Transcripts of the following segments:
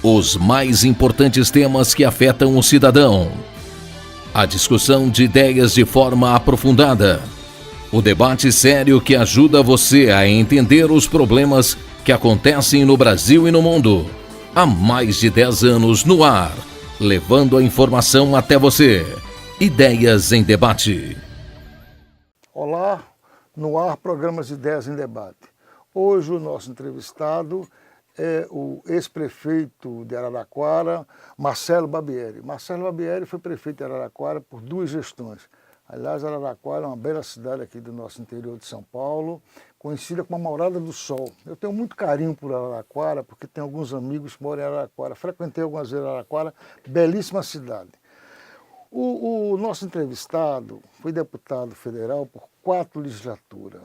Os mais importantes temas que afetam o cidadão. A discussão de ideias de forma aprofundada. O debate sério que ajuda você a entender os problemas que acontecem no Brasil e no mundo. Há mais de 10 anos no ar, levando a informação até você. Ideias em Debate. Olá, no ar, programas de Ideias em Debate. Hoje o nosso entrevistado é o ex-prefeito de Araraquara, Marcelo Barbieri. Marcelo Barbieri foi prefeito de Araraquara por 2 gestões. Aliás, Araraquara é uma bela cidade aqui do nosso interior de São Paulo, conhecida como a Morada do Sol. Eu tenho muito carinho por Araraquara, porque tenho alguns amigos que moram em Araraquara. Frequentei algumas vezes Araraquara, belíssima cidade. O nosso entrevistado foi deputado federal por 4 legislaturas,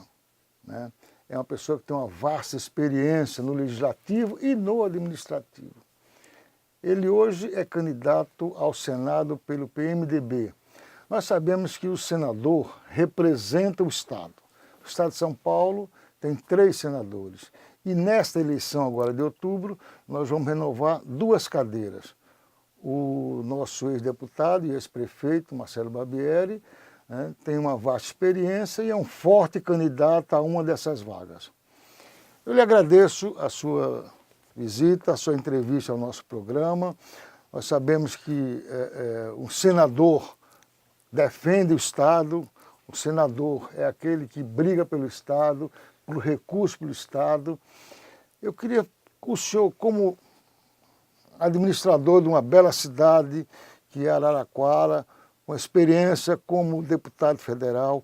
né? É uma pessoa que tem uma vasta experiência no legislativo e no administrativo. Ele hoje é candidato ao Senado pelo PMDB. Nós sabemos que o senador representa o Estado. O Estado de São Paulo tem 3 senadores. E nesta eleição agora de outubro, nós vamos renovar 2 cadeiras. O nosso ex-deputado e ex-prefeito, Marcelo Barbieri, tem uma vasta experiência e é um forte candidato a uma dessas vagas. Eu lhe agradeço a sua visita, a sua entrevista ao nosso programa. Nós sabemos que um senador defende o Estado, o senador é aquele que briga pelo Estado, pelo recurso pelo Estado. Eu queria que o senhor, como administrador de uma bela cidade que é Araraquara, com experiência como deputado federal,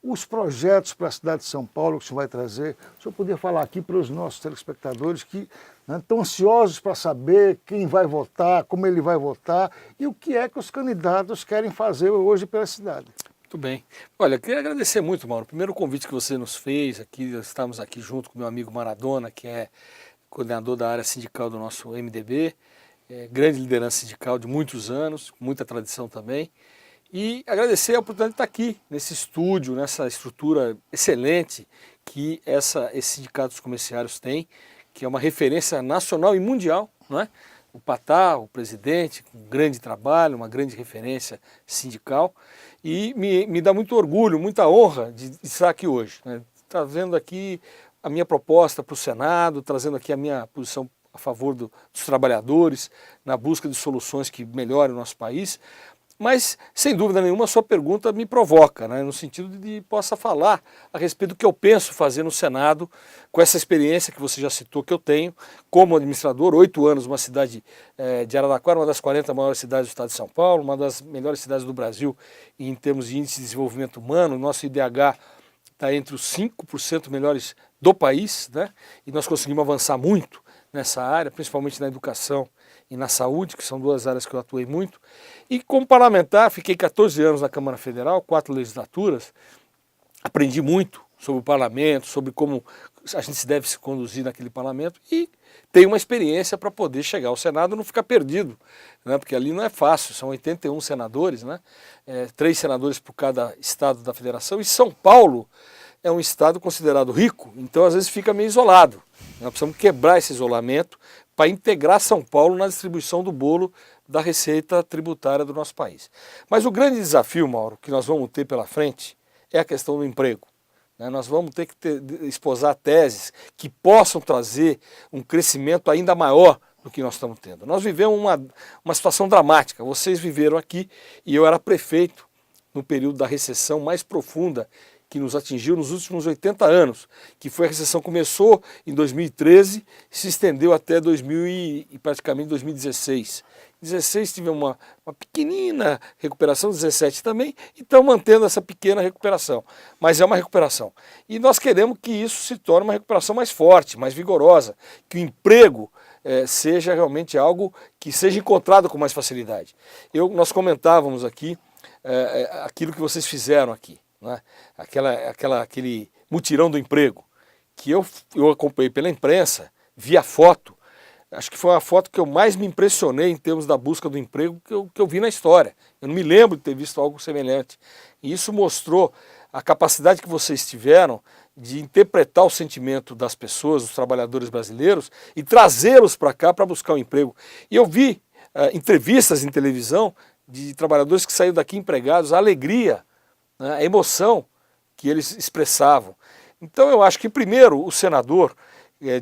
os projetos para a cidade de São Paulo que o senhor vai trazer, o senhor podia falar aqui para os nossos telespectadores que estão ansiosos para saber quem vai votar, como ele vai votar e o que é que os candidatos querem fazer hoje pela cidade. Muito bem. Olha, eu queria agradecer muito, Mauro. Primeiro o convite que você nos fez, aqui estamos aqui junto com meu amigo Maradona, que é coordenador da área sindical do nosso MDB, grande liderança sindical de muitos anos, muita tradição também. E agradecer a oportunidade de estar aqui, nesse estúdio, nessa estrutura excelente que esses sindicatos comerciários têm, que é uma referência nacional e mundial, não é? O Patá, o presidente, um grande trabalho, uma grande referência sindical. E me dá muito orgulho, muita honra de estar aqui hoje, né? Trazendo aqui a minha proposta para o Senado, trazendo aqui a minha posição a favor dos trabalhadores, na busca de soluções que melhorem o nosso país. Mas, sem dúvida nenhuma, a sua pergunta me provoca, né, no sentido de possa falar a respeito do que eu penso fazer no Senado, com essa experiência que você já citou que eu tenho, como administrador, 8 anos numa cidade de Araraquara, uma das 40 maiores cidades do estado de São Paulo, uma das melhores cidades do Brasil em termos de índice de desenvolvimento humano. O nosso IDH está entre os 5% melhores do país, né, e nós conseguimos avançar muito nessa área, principalmente na educação e na saúde, que são 2 áreas que eu atuei muito. E como parlamentar, fiquei 14 anos na Câmara Federal, 4 legislaturas, aprendi muito sobre o parlamento, sobre como a gente deve se conduzir naquele parlamento e tenho uma experiência para poder chegar ao Senado e não ficar perdido, né? Porque ali não é fácil, são 81 senadores, né? 3 senadores por cada estado da federação, e São Paulo é um estado considerado rico, então às vezes fica meio isolado. Nós precisamos quebrar esse isolamento para integrar São Paulo na distribuição do bolo da receita tributária do nosso país. Mas o grande desafio, Mauro, que nós vamos ter pela frente é a questão do emprego. Nós vamos ter que esposar teses que possam trazer um crescimento ainda maior do que nós estamos tendo. Nós vivemos uma situação dramática, vocês viveram aqui e eu era prefeito no período da recessão mais profunda que nos atingiu nos últimos 80 anos, que foi a recessão que começou em 2013 e se estendeu até praticamente 2016. Em 2016 tivemos uma pequenina recuperação, 2017 também, e estamos mantendo essa pequena recuperação. Mas é uma recuperação. E nós queremos que isso se torne uma recuperação mais forte, mais vigorosa, que o emprego seja realmente algo que seja encontrado com mais facilidade. Nós comentávamos aqui aquilo que vocês fizeram aqui, né? Aquele mutirão do emprego, que eu acompanhei pela imprensa, vi a foto, acho que foi a foto que eu mais me impressionei em termos da busca do emprego que eu vi na história. Eu não me lembro de ter visto algo semelhante. E isso mostrou a capacidade que vocês tiveram de interpretar o sentimento das pessoas, dos trabalhadores brasileiros, e trazê-los para cá para buscar um emprego. E eu vi entrevistas em televisão de trabalhadores que saíram daqui empregados, a alegria, né, a emoção que eles expressavam. Então eu acho que, primeiro, o senador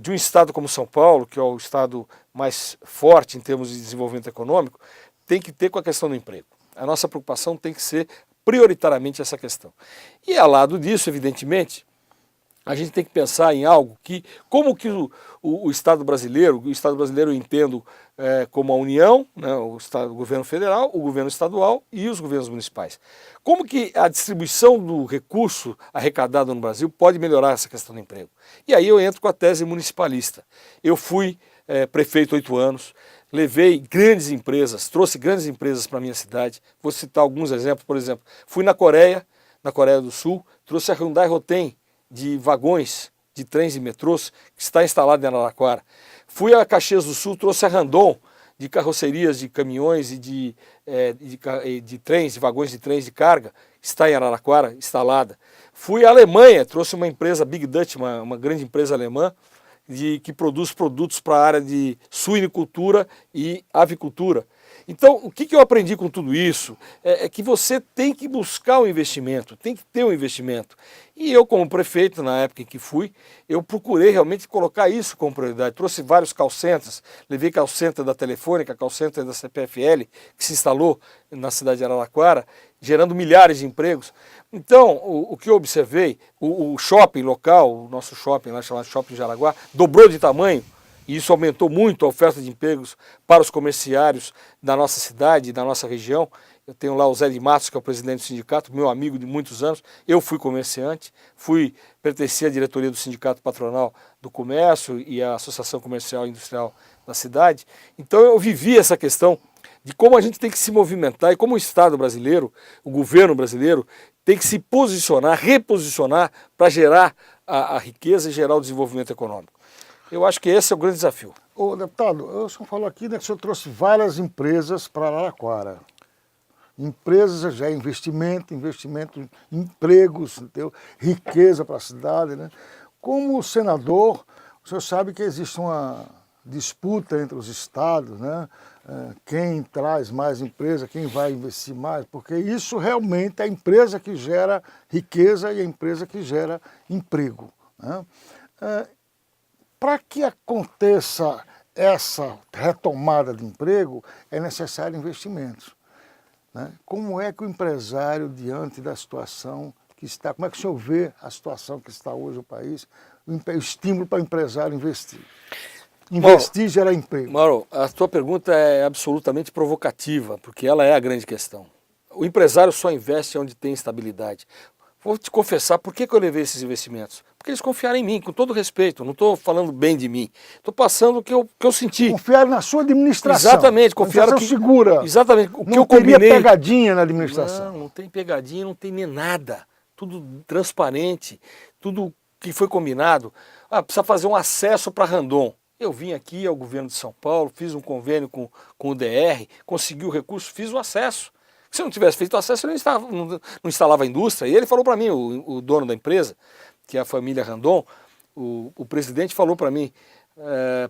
de um estado como São Paulo, que é o estado mais forte em termos de desenvolvimento econômico, tem que ter com a questão do emprego. A nossa preocupação tem que ser prioritariamente essa questão. E ao lado disso, evidentemente, a gente tem que pensar em algo que, como que o Estado brasileiro eu entendo como a União, né, o governo federal, o governo estadual e os governos municipais. Como que a distribuição do recurso arrecadado no Brasil pode melhorar essa questão do emprego? E aí eu entro com a tese municipalista. Eu fui prefeito 8 anos, levei grandes empresas, trouxe grandes empresas para a minha cidade. Vou citar alguns exemplos, por exemplo, fui na Coreia do Sul, trouxe a Hyundai Rotem, de vagões, de trens e metrôs, que está instalado em Araraquara. Fui a Caxias do Sul, trouxe a Randon, de carrocerias, de caminhões e de trens, de vagões de trens de carga, está em Araraquara, instalada. Fui à Alemanha, trouxe uma empresa, Big Dutch, uma grande empresa alemã, que produz produtos para a área de suinicultura e avicultura. Então, o que eu aprendi com tudo isso é que você tem que buscar um investimento, tem que ter um investimento. E eu, como prefeito, na época em que fui, eu procurei realmente colocar isso como prioridade. Trouxe vários call centers, levei call center da Telefônica, call center da CPFL, que se instalou na cidade de Araraquara, gerando milhares de empregos. Então, o que eu observei, o shopping local, o nosso shopping lá chamado Shopping Jaraguá, dobrou de tamanho, e isso aumentou muito a oferta de empregos para os comerciários da nossa cidade, da nossa região. Eu tenho lá o Zé de Matos, que é o presidente do sindicato, meu amigo de muitos anos. Eu fui comerciante, pertenci à diretoria do Sindicato Patronal do Comércio e à Associação Comercial e Industrial da cidade. Então eu vivi essa questão de como a gente tem que se movimentar e como o Estado brasileiro, o governo brasileiro, tem que se posicionar, reposicionar para gerar a riqueza e gerar o desenvolvimento econômico. Eu acho que esse é o grande desafio. Ô, deputado, o senhor falou aqui, né, que o senhor trouxe várias empresas para Araraquara. Empresas já investimento, empregos, entendeu? Riqueza para a cidade, né? Como senador, o senhor sabe que existe uma disputa entre os estados, né? Quem traz mais empresa, quem vai investir mais, porque isso realmente é a empresa que gera riqueza e a empresa que gera emprego, né? Para que aconteça essa retomada de emprego, é necessário investimentos, né? Como é que o empresário, diante da situação que está, como é que o senhor vê a situação que está hoje o país, o estímulo para o empresário investir? Investir e gerar emprego. Mauro, a tua pergunta é absolutamente provocativa, porque ela é a grande questão. O empresário só investe onde tem estabilidade. Vou te confessar por que eu levei esses investimentos. Porque eles confiaram em mim, com todo respeito. Não estou falando bem de mim. Estou passando o que eu senti. Confiaram na sua administração. Exatamente, confiaram que segura. Exatamente. O que não eu teria combinei. Pegadinha na administração. Não tem pegadinha, não tem nem nada. Tudo transparente, tudo que foi combinado. Precisa fazer um acesso para Randon. Eu vim aqui ao governo de São Paulo, fiz um convênio com o DR, consegui o recurso, fiz o acesso. Se eu não tivesse feito o acesso, eu não instalava a indústria. E ele falou para mim, o dono da empresa, que é a família Randon, o presidente falou para mim,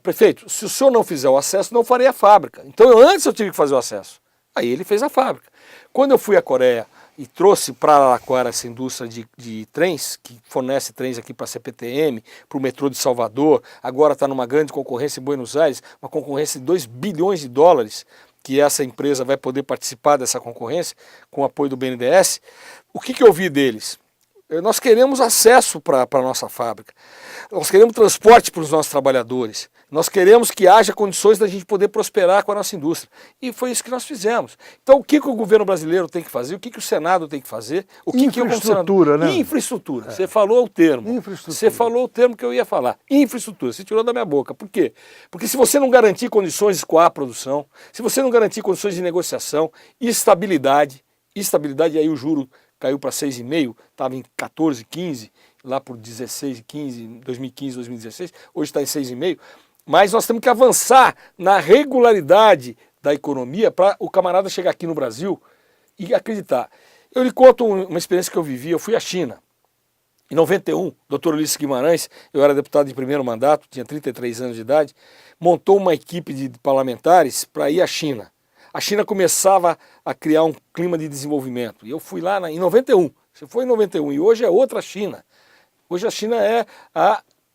prefeito, se o senhor não fizer o acesso, não farei a fábrica. Então antes eu tive que fazer o acesso. Aí ele fez a fábrica. Quando eu fui à Coreia e trouxe para Araraquara essa indústria de trens, que fornece trens aqui para a CPTM, para o metrô de Salvador, agora está numa grande concorrência em Buenos Aires, uma concorrência de 2 bilhões de dólares, que essa empresa vai poder participar dessa concorrência, com o apoio do BNDES. O que eu ouvi deles? Nós queremos acesso para a nossa fábrica, nós queremos transporte para os nossos trabalhadores, nós queremos que haja condições da gente poder prosperar com a nossa indústria. E foi isso que nós fizemos. Então o que o governo brasileiro tem que fazer, o que o Senado tem que fazer, o que eu como senador... né? Infraestrutura, você falou o termo. Você falou o termo que eu ia falar. Infraestrutura, você tirou da minha boca. Por quê? Porque se você não garantir condições de escoar a produção, se você não garantir condições de negociação, estabilidade, e aí o juro caiu para 6,5, estava em 14, 15, lá por 16 e 15, 2015, 2016, hoje está em 6,5, mas nós temos que avançar na regularidade da economia para o camarada chegar aqui no Brasil e acreditar. Eu lhe conto uma experiência que eu vivi. Eu fui à China. Em 91, Dr. Ulisses Guimarães, eu era deputado de primeiro mandato, tinha 33 anos de idade, montou uma equipe de parlamentares para ir à China. A China começava a criar um clima de desenvolvimento. E eu fui lá em 91. Você foi em 91 e hoje é outra China. Hoje a China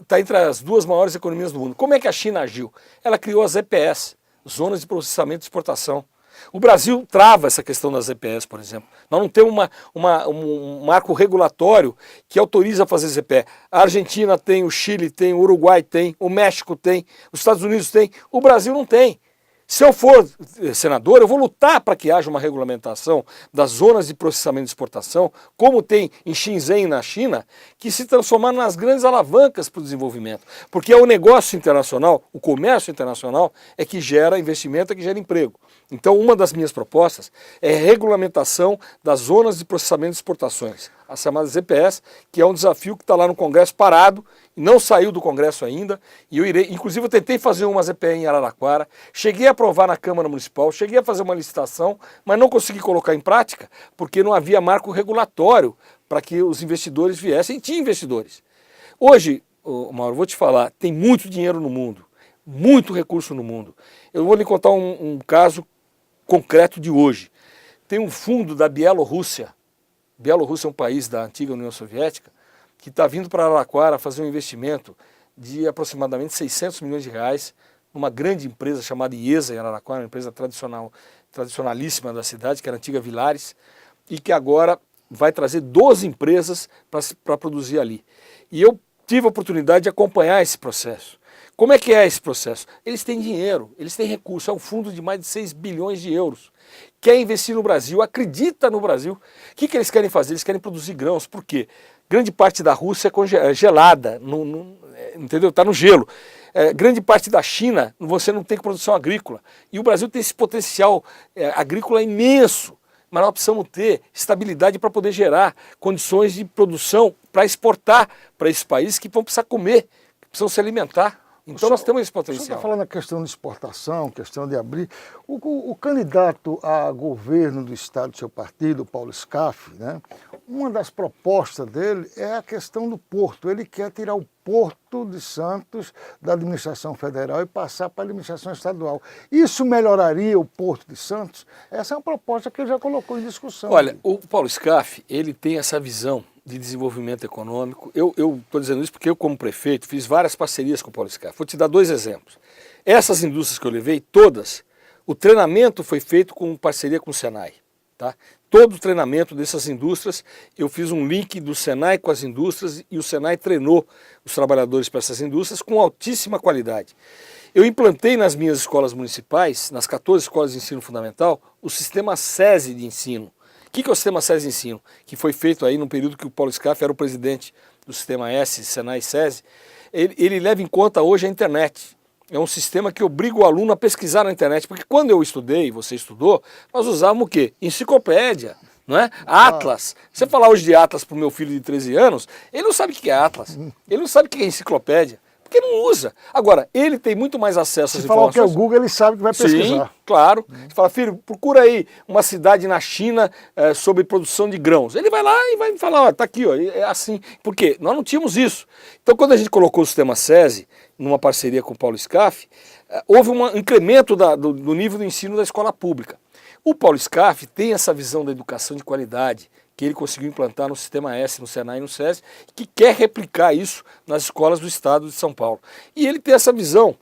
está entre as duas maiores economias do mundo. Como é que a China agiu? Ela criou as EPS, Zonas de Processamento e Exportação. O Brasil trava essa questão das EPS, por exemplo. Nós não temos um marco regulatório que autoriza a fazer ZPE. A Argentina tem, o Chile tem, o Uruguai tem, o México tem, os Estados Unidos tem, o Brasil não tem. Se eu for senador, eu vou lutar para que haja uma regulamentação das zonas de processamento e exportação, como tem em Shenzhen, na China, que se transformar nas grandes alavancas para o desenvolvimento. Porque é o negócio internacional, o comércio internacional, é que gera investimento, é que gera emprego. Então, uma das minhas propostas é a regulamentação das zonas de processamento e exportações, as chamadas EPS, que é um desafio que está lá no Congresso parado, e não saiu do Congresso ainda, e eu irei, inclusive eu tentei fazer umas EPE em Araraquara, cheguei a aprovar na Câmara Municipal, cheguei a fazer uma licitação, mas não consegui colocar em prática, porque não havia marco regulatório para que os investidores viessem, e tinha investidores. Hoje, Mauro, vou te falar, tem muito dinheiro no mundo, muito recurso no mundo. Eu vou lhe contar um caso concreto de hoje. Tem um fundo da Bielorrússia. Bielorrússia é um país da antiga União Soviética, que está vindo para Araraquara fazer um investimento de aproximadamente 600 milhões de reais numa grande empresa chamada IESA em Araraquara, uma empresa tradicionalíssima da cidade, que era a antiga Vilares, e que agora vai trazer 12 empresas para produzir ali. E eu tive a oportunidade de acompanhar esse processo. Como é que é esse processo? Eles têm dinheiro, eles têm recurso, é um fundo de mais de 6 bilhões de euros. Quer investir no Brasil, acredita no Brasil. O que eles querem fazer? Eles querem produzir grãos. Por quê? Grande parte da Rússia é gelada, entendeu? Está no gelo. Grande parte da China, você não tem produção agrícola. E o Brasil tem esse potencial agrícola imenso. Mas nós precisamos ter estabilidade para poder gerar condições de produção para exportar para esses países que vão precisar comer, que precisam se alimentar. Então nós temos esse potencial. Você está falando na questão de exportação, questão de abrir. O candidato a governo do estado do seu partido, Paulo Scaff, né, uma das propostas dele é a questão do porto. Ele quer tirar o Porto de Santos da administração federal e passar para a administração estadual. Isso melhoraria o Porto de Santos? Essa é uma proposta que ele já colocou em discussão. Olha, o Paulo Scaff, ele tem essa visão de desenvolvimento econômico. Eu estou dizendo isso porque eu, como prefeito, fiz várias parcerias com o Paulo Scaff. Vou te dar 2 exemplos. Essas indústrias que eu levei, todas, o treinamento foi feito com parceria com o Senai. Tá? Todo o treinamento dessas indústrias, eu fiz um link do Senai com as indústrias e o Senai treinou os trabalhadores para essas indústrias com altíssima qualidade. Eu implantei nas minhas escolas municipais, nas 14 escolas de ensino fundamental, o sistema SESI de ensino. O que é o sistema SESI de ensino? Que foi feito aí no período que o Paulo Scaff era o presidente do sistema S, Senai SESI. Ele leva em conta hoje a internet. É um sistema que obriga o aluno a pesquisar na internet, porque quando eu estudei, você estudou, nós usávamos o quê? Enciclopédia, não é? Atlas. Você falar hoje de Atlas para o meu filho de 13 anos, ele não sabe o que é Atlas, ele não sabe o que é enciclopédia, porque não usa. Agora, ele tem muito mais acesso às informações. Se falar o que é o Google, ele sabe que vai pesquisar. Sim, claro. Você fala, filho, procura aí uma cidade na China sobre produção de grãos. Ele vai lá e vai falar, ó, tá aqui, ó, é assim. Por quê? Nós não tínhamos isso. Então, quando a gente colocou o sistema SESI, numa parceria com o Paulo Scaff, houve um incremento do nível do ensino da escola pública. O Paulo Scaff tem essa visão da educação de qualidade, que ele conseguiu implantar no Sistema S, no Senai e no SESI, que quer replicar isso nas escolas do estado de São Paulo. E ele tem essa visão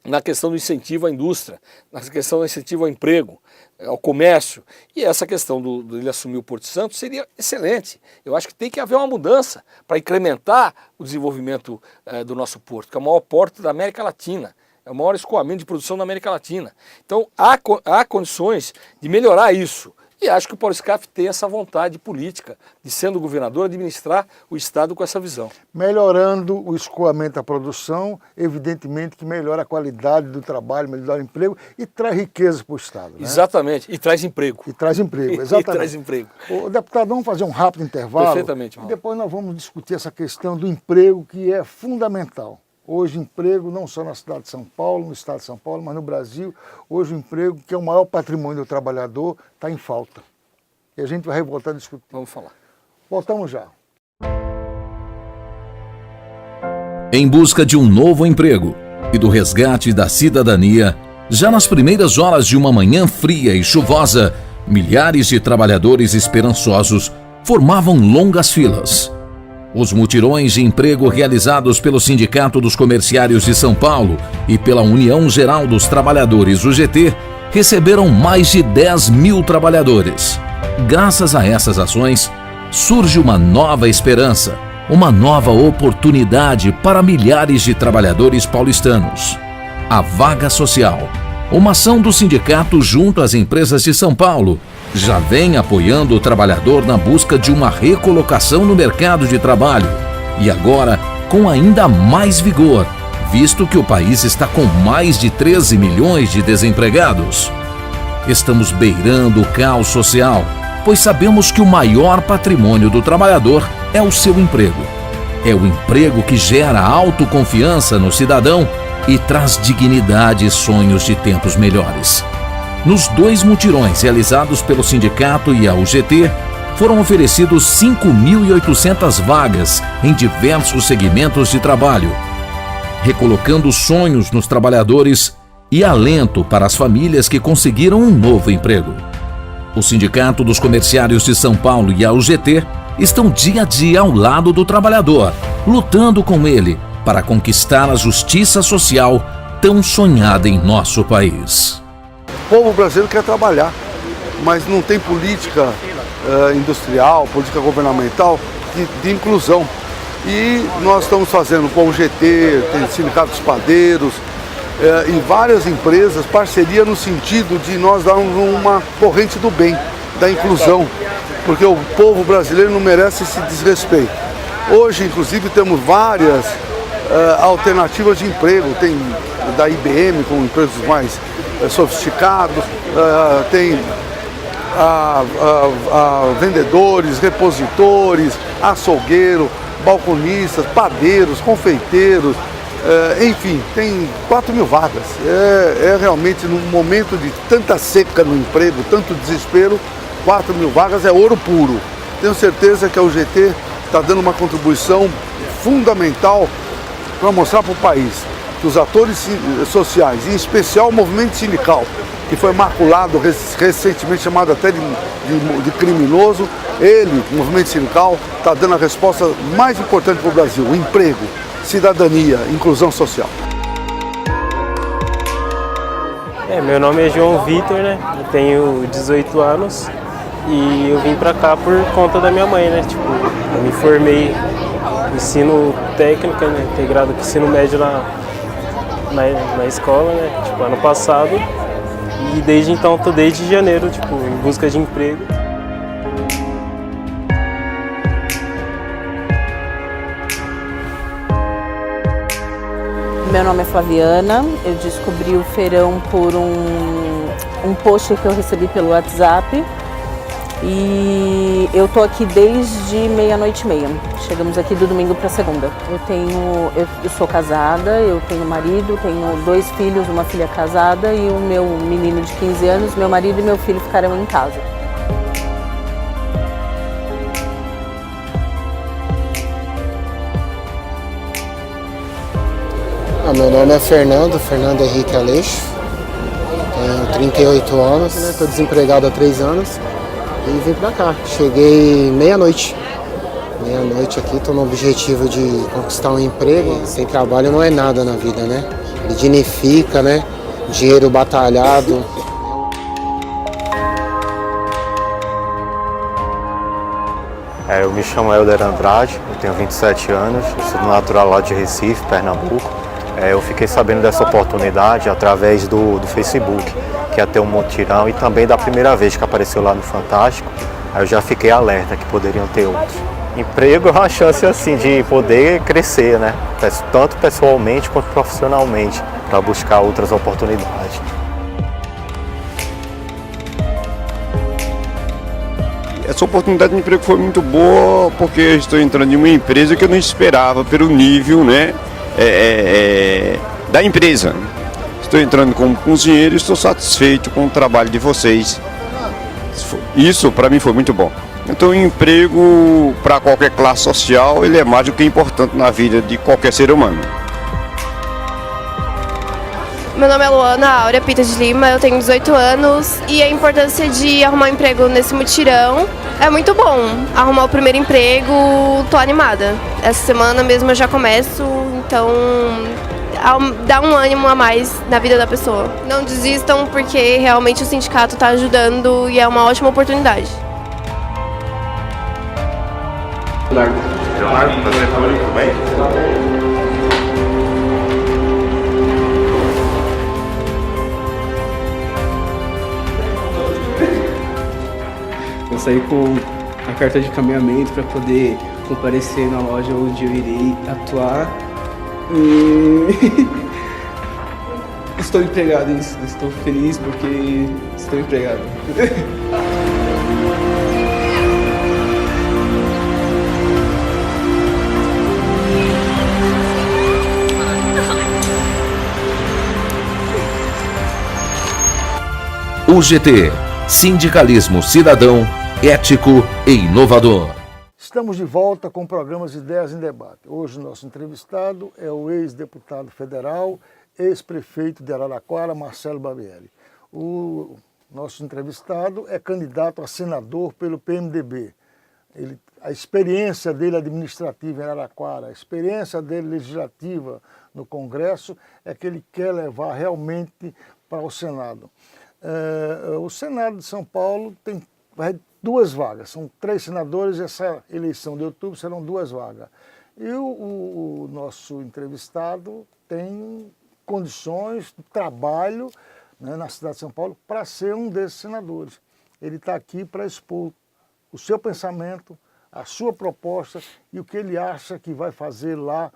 na questão do incentivo à indústria, na questão do incentivo ao emprego, ao comércio. E essa questão dele assumir o Porto Santo seria excelente. Eu acho que tem que haver uma mudança para incrementar o desenvolvimento do nosso porto, que é o maior porto da América Latina. É o maior escoamento de produção da América Latina. Então há condições de melhorar isso. E acho que o Paulo Scaff tem essa vontade política de, sendo governador, administrar o Estado com essa visão. Melhorando o escoamento da produção, evidentemente que melhora a qualidade do trabalho, melhora o emprego e traz riqueza para o Estado. Né? Exatamente, e traz emprego. E traz emprego, exatamente. E traz emprego. Ô, deputado, vamos fazer um rápido intervalo. Perfeitamente, e depois nós vamos discutir essa questão do emprego, que é fundamental. Hoje, emprego, não só na cidade de São Paulo, no estado de São Paulo, mas no Brasil, hoje o emprego, que é o maior patrimônio do trabalhador, está em falta. e a gente vai voltar a discutir. Vamos falar. Voltamos já. Em busca de um novo emprego e do resgate da cidadania, já nas primeiras horas de uma manhã fria e chuvosa, milhares de trabalhadores esperançosos formavam longas filas. Os mutirões de emprego realizados pelo Sindicato dos Comerciários de São Paulo e pela União Geral dos Trabalhadores, UGT, receberam mais de 10 mil trabalhadores. Graças a essas ações, surge uma nova esperança, uma nova oportunidade para milhares de trabalhadores paulistanos. A Vaga Social, uma ação do sindicato junto às empresas de São Paulo, já vem apoiando o trabalhador na busca de uma recolocação no mercado de trabalho. E agora, com ainda mais vigor, visto que o país está com mais de 13 milhões de desempregados. Estamos beirando o caos social, pois sabemos que o maior patrimônio do trabalhador é o seu emprego. É o emprego que gera autoconfiança no cidadão e traz dignidade e sonhos de tempos melhores. Nos 2 mutirões realizados pelo sindicato e a UGT, foram oferecidos 5.800 vagas em diversos segmentos de trabalho, recolocando sonhos nos trabalhadores e alento para as famílias que conseguiram um novo emprego. O Sindicato dos Comerciários de São Paulo e a UGT estão dia a dia ao lado do trabalhador, lutando com ele para conquistar a justiça social tão sonhada em nosso país. O povo brasileiro quer trabalhar, mas não tem política industrial, política governamental de inclusão. E nós estamos fazendo com o GT, tem Sindicato dos Padeiros e várias empresas, parceria no sentido de nós darmos uma corrente do bem, da inclusão, porque o povo brasileiro não merece esse desrespeito. Hoje, inclusive, temos várias alternativas de emprego, tem da IBM com empresas mais sofisticados, tem vendedores, repositores, açougueiro, balconistas, padeiros, confeiteiros, enfim, tem 4 mil vagas. É realmente, num momento de tanta seca no emprego, tanto desespero, 4 mil vagas é ouro puro. Tenho certeza que a UGT está dando uma contribuição fundamental para mostrar para o país que os atores sociais, em especial o movimento sindical, que foi maculado recentemente, chamado até de criminoso, ele, o movimento sindical, está dando a resposta mais importante para o Brasil: emprego, cidadania, inclusão social. Meu nome é João Vitor, né? Eu tenho 18 anos e eu vim para cá por conta da minha mãe, né? Tipo, eu me formei em ensino técnico, né? Integrado com ensino médio na escola, né? Tipo, ano passado. E desde então, tô desde janeiro, tipo, em busca de emprego. Meu nome é Flaviana, eu descobri o feirão por um post que eu recebi pelo WhatsApp e eu tô aqui desde 00:30. Chegamos aqui do domingo para segunda. Eu sou casada, eu tenho marido, tenho 2 filhos, uma filha casada e o meu menino de 15 anos, meu marido e meu filho ficaram em casa. Meu nome é Fernando Henrique Aleixo, tenho 38 anos, né? Estou desempregado há 3 anos e vim pra cá. Cheguei meia-noite aqui, estou no objetivo de conquistar um emprego. Sem trabalho não é nada na vida, né? Ele dignifica, né? Dinheiro batalhado. Eu me chamo Helder Andrade, eu tenho 27 anos, eu sou natural lá de Recife, Pernambuco. Eu fiquei sabendo dessa oportunidade através do Facebook, que ia ter um mutirão, e também da primeira vez que apareceu lá no Fantástico, aí eu já fiquei alerta que poderiam ter outros. Emprego é uma chance assim de poder crescer, né? Tanto pessoalmente quanto profissionalmente, para buscar outras oportunidades. Essa oportunidade de emprego foi muito boa, porque eu estou entrando em uma empresa que eu não esperava pelo nível, né, da empresa. Estou entrando como cozinheiro e estou satisfeito com o trabalho de vocês. Isso para mim foi muito bom. Então o emprego para qualquer classe social, ele é mais do que importante na vida de qualquer ser humano. Meu nome é Luana Áurea Pita de Lima, eu tenho 18 anos e a importância de arrumar um emprego nesse mutirão é muito bom. Arrumar o primeiro emprego, tô animada. Essa semana mesmo eu já começo, então dá um ânimo a mais na vida da pessoa. Não desistam porque realmente o sindicato está ajudando e é uma ótima oportunidade. Leonardo, tudo bem? Eu saí com a carta de caminhamento para poder comparecer na loja onde eu irei atuar. Estou empregado, estou feliz porque estou empregado. UGT, Sindicalismo Cidadão, Ético e Inovador. Estamos de volta com programas Ideias em Debate. Hoje o nosso entrevistado é o ex-deputado federal, ex-prefeito de Araraquara, Marcelo Barbieri. O nosso entrevistado é candidato a senador pelo PMDB. A experiência dele administrativa em Araraquara, a experiência dele legislativa no Congresso é que ele quer levar realmente para o Senado. O Senado de São Paulo tem 2 vagas, são 3 senadores, essa eleição de outubro serão 2 vagas. E o nosso entrevistado tem condições de trabalho, né, na cidade de São Paulo para ser um desses senadores. Ele está aqui para expor o seu pensamento, a sua proposta e o que ele acha que vai fazer lá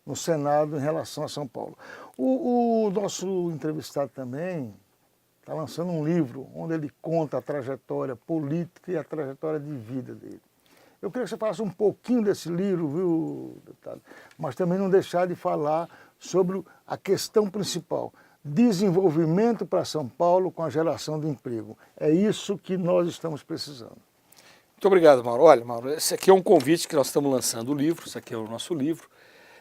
no Senado em relação a São Paulo. O nosso entrevistado também está lançando um livro onde ele conta a trajetória política e a trajetória de vida dele. Eu queria que você falasse um pouquinho desse livro, viu, deputado? Mas também não deixar de falar sobre a questão principal, desenvolvimento para São Paulo com a geração de emprego. É isso que nós estamos precisando. Muito obrigado, Mauro. Olha, Mauro, esse aqui é um convite que nós estamos lançando o livro, esse aqui é o nosso livro.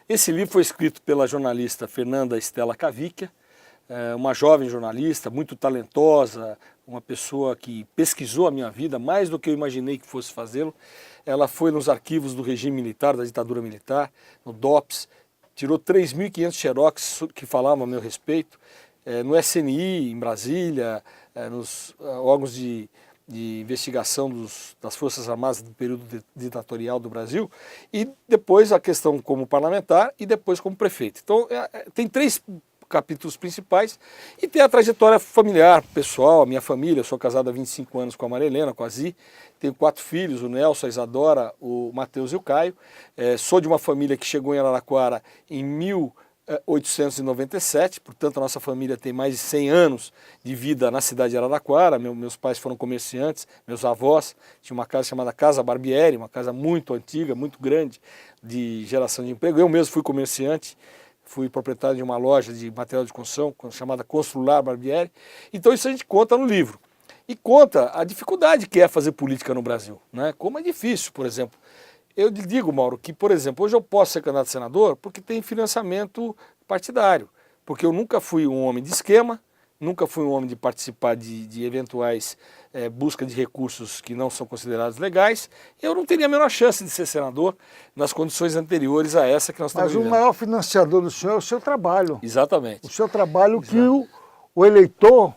Esse livro foi escrito pela jornalista Fernanda Estela Cavicchia, uma jovem jornalista, muito talentosa, uma pessoa que pesquisou a minha vida mais do que eu imaginei que fosse fazê-lo. Ela foi nos arquivos do regime militar, da ditadura militar, no DOPS, tirou 3.500 xerox que falavam a meu respeito, no SNI, em Brasília, nos órgãos de investigação das Forças Armadas do período ditatorial do Brasil, e depois a questão como parlamentar e depois como prefeito. Então, tem 3 capítulos principais e tem a trajetória familiar, pessoal, a minha família. Eu sou casado há 25 anos com a Maria Helena, com a Zi, tenho 4 filhos, o Nelson, a Isadora, o Matheus e o Caio. Sou de uma família que chegou em Araraquara em 1897, portanto a nossa família tem mais de 100 anos de vida na cidade de Araraquara. Meus pais foram comerciantes, meus avós tinham uma casa chamada Casa Barbieri, uma casa muito antiga, muito grande, de geração de emprego. Eu mesmo fui comerciante, fui proprietário de uma loja de material de construção chamada Constrular Barbieri. Então isso a gente conta no livro. E conta a dificuldade que é fazer política no Brasil, né? Como é difícil, por exemplo. Eu digo, Mauro, que, por exemplo, hoje eu posso ser candidato a senador porque tem financiamento partidário. Porque eu nunca fui um homem de esquema, nunca fui um homem de participar de eventuais busca de recursos que não são considerados legais. Eu não teria a menor chance de ser senador nas condições anteriores a essa que nós estamos vivendo. Mas o maior financiador do senhor é o seu trabalho. Exatamente. O seu trabalho que o eleitor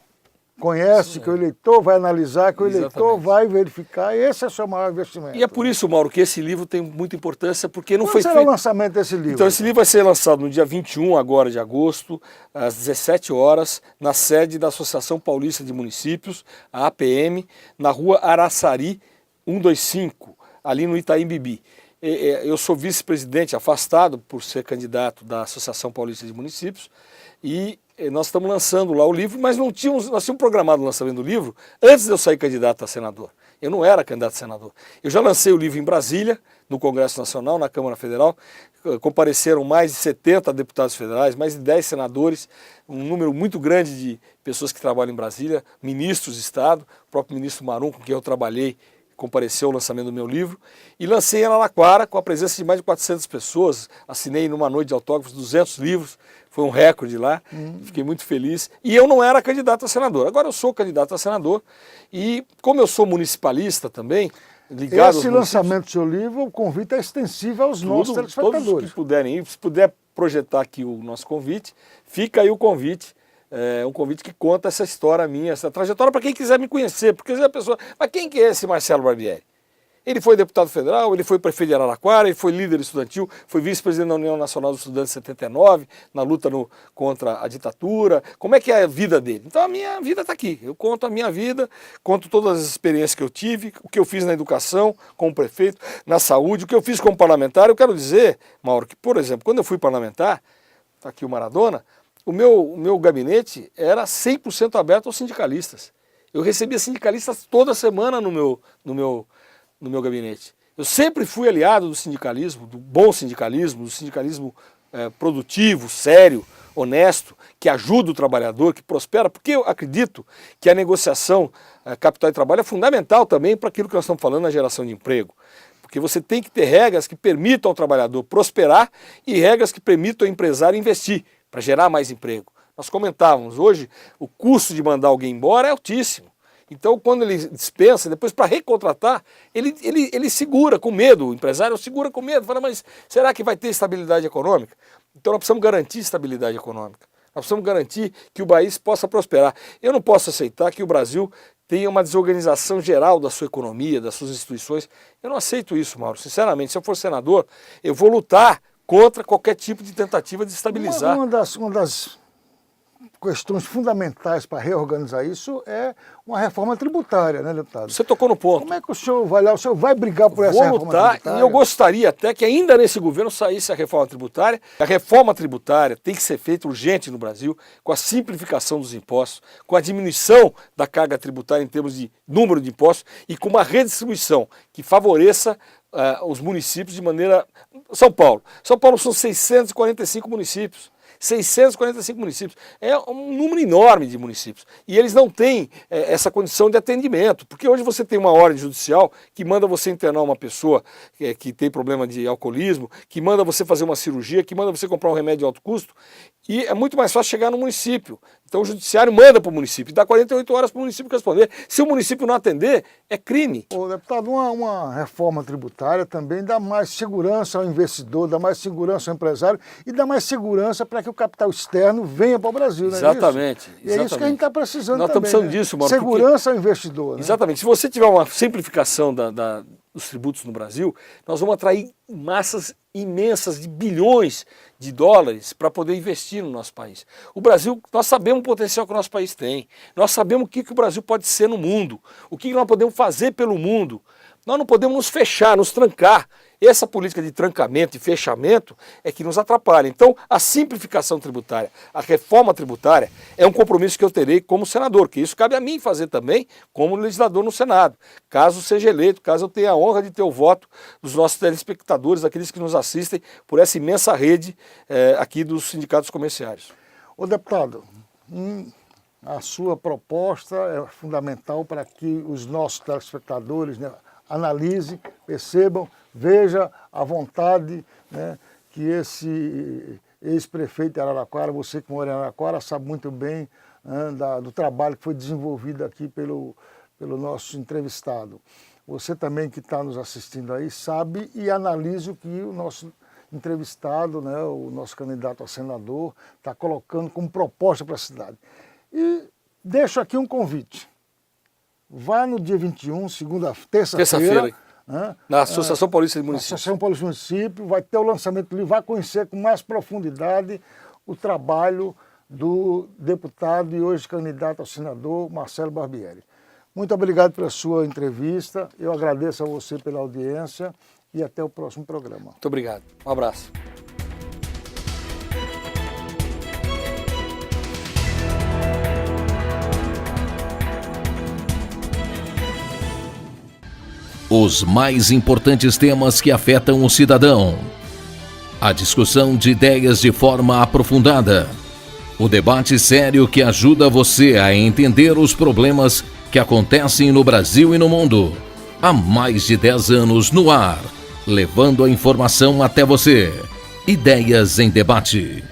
conhece, que o eleitor vai analisar, que o eleitor vai verificar, e esse é o seu maior investimento. E é por isso, Mauro, que esse livro tem muita importância, porque não foi feito... Qual será o lançamento desse livro? Então, esse livro vai ser lançado no dia 21 agora de agosto, às 17 horas, na sede da Associação Paulista de Municípios, a APM, na rua Araçari 125, ali no Itaim Bibi. Eu sou vice-presidente, afastado por ser candidato da Associação Paulista de Municípios, e nós estamos lançando lá o livro, mas nós tínhamos programado o lançamento do livro antes de eu sair candidato a senador. Eu não era candidato a senador. Eu já lancei o livro em Brasília, no Congresso Nacional, na Câmara Federal. Compareceram mais de 70 deputados federais, mais de 10 senadores, um número muito grande de pessoas que trabalham em Brasília, ministros de Estado, o próprio ministro Marum, com quem eu trabalhei, compareceu ao lançamento do meu livro, e lancei em Araraquara com a presença de mais de 400 pessoas, assinei numa noite de autógrafos 200 livros, foi um recorde lá, fiquei muito feliz, e eu não era candidato a senador, agora eu sou candidato a senador, e como eu sou municipalista também, ligado esse lançamento do seu livro, o convite é extensível aos nossos telespectadores. Todos que puderem ir, se puder projetar aqui o nosso convite, fica aí o convite. É um convite que conta essa história minha, essa trajetória para quem quiser me conhecer, porque às vezes a pessoa, mas quem que é esse Marcelo Barbieri? Ele foi deputado federal, ele foi prefeito de Araraquara, ele foi líder estudantil, foi vice-presidente da União Nacional dos Estudantes em 79, na luta contra a ditadura. Como é que é a vida dele? Então a minha vida está aqui, eu conto a minha vida, conto todas as experiências que eu tive, o que eu fiz na educação como prefeito, na saúde, o que eu fiz como parlamentar. Eu quero dizer, Mauro, que por exemplo, quando eu fui parlamentar, está aqui o Maradona, o meu gabinete era 100% aberto aos sindicalistas. Eu recebia sindicalistas toda semana no meu gabinete. Eu sempre fui aliado do sindicalismo, do bom sindicalismo, do sindicalismo produtivo, sério, honesto, que ajuda o trabalhador, que prospera, porque eu acredito que a negociação capital e trabalho é fundamental também para aquilo que nós estamos falando na geração de emprego. Porque você tem que ter regras que permitam ao trabalhador prosperar e regras que permitam ao empresário investir para gerar mais emprego. Nós comentávamos, hoje o custo de mandar alguém embora é altíssimo. Então, quando ele dispensa, depois para recontratar, ele segura com medo, o empresário segura com medo, fala, mas será que vai ter estabilidade econômica? Então nós precisamos garantir estabilidade econômica, nós precisamos garantir que o país possa prosperar. Eu não posso aceitar que o Brasil tenha uma desorganização geral da sua economia, das suas instituições. Eu não aceito isso, Mauro, sinceramente. Se eu for senador, eu vou lutar contra qualquer tipo de tentativa de estabilizar. Uma das questões fundamentais para reorganizar isso é uma reforma tributária, né, deputado? Você tocou no ponto. Como é que o senhor vai lá? O senhor vai brigar por essa reforma tributária? E eu gostaria até que ainda nesse governo saísse a reforma tributária. A reforma tributária tem que ser feita urgente no Brasil, com a simplificação dos impostos, com a diminuição da carga tributária em termos de número de impostos e com uma redistribuição que favoreça os municípios de maneira... São Paulo são 645 municípios. 645 municípios, é um número enorme de municípios, e eles não têm essa condição de atendimento, porque hoje você tem uma ordem judicial que manda você internar uma pessoa que tem problema de alcoolismo, que manda você fazer uma cirurgia, que manda você comprar um remédio de alto custo, e é muito mais fácil chegar no município. Então o judiciário manda para o município, dá 48 horas para o município responder. Se o município não atender, é crime. Ô, deputado, uma reforma tributária também dá mais segurança ao investidor, dá mais segurança ao empresário e dá mais segurança para que o capital externo venha para o Brasil, não é Exatamente. isso? E é isso que a gente está precisando Nós também. Nós estamos precisando disso, Mauro. Segurança ao investidor. Né? Exatamente. Se você tiver uma simplificação dos tributos no Brasil, nós vamos atrair massas imensas de bilhões de dólares para poder investir no nosso país. O Brasil, nós sabemos o potencial que o nosso país tem, nós sabemos o que o Brasil pode ser no mundo, o que nós podemos fazer pelo mundo. Nós não podemos nos fechar, nos trancar. Essa política de trancamento e fechamento é que nos atrapalha. Então, a simplificação tributária, a reforma tributária é um compromisso que eu terei como senador, que isso cabe a mim fazer também como legislador no Senado. Caso seja eleito, caso eu tenha a honra de ter o voto dos nossos telespectadores, daqueles que nos assistem por essa imensa rede aqui dos sindicatos comerciários. Ô deputado, a sua proposta é fundamental para que os nossos telespectadores, né, analisem, percebam, vejam a vontade, né, que esse ex-prefeito de Araraquara, você que mora em Araraquara, sabe muito bem, né, do trabalho que foi desenvolvido aqui pelo nosso entrevistado. Você também que está nos assistindo aí sabe e analisa o que o nosso entrevistado, né, o nosso candidato a senador, está colocando como proposta para a cidade. E deixo aqui um convite. Vá no dia 21, terça-feira, né, na Associação Paulista de Municípios. Associação Paulista de Municípios, vai ter o lançamento do livro, vai conhecer com mais profundidade o trabalho do deputado e hoje candidato ao senador Marcelo Barbieri. Muito obrigado pela sua entrevista, eu agradeço a você pela audiência e até o próximo programa. Muito obrigado, um abraço. Os mais importantes temas que afetam o cidadão. A discussão de ideias de forma aprofundada. O debate sério que ajuda você a entender os problemas que acontecem no Brasil e no mundo. Há mais de 10 anos no ar, levando a informação até você. Ideias em Debate.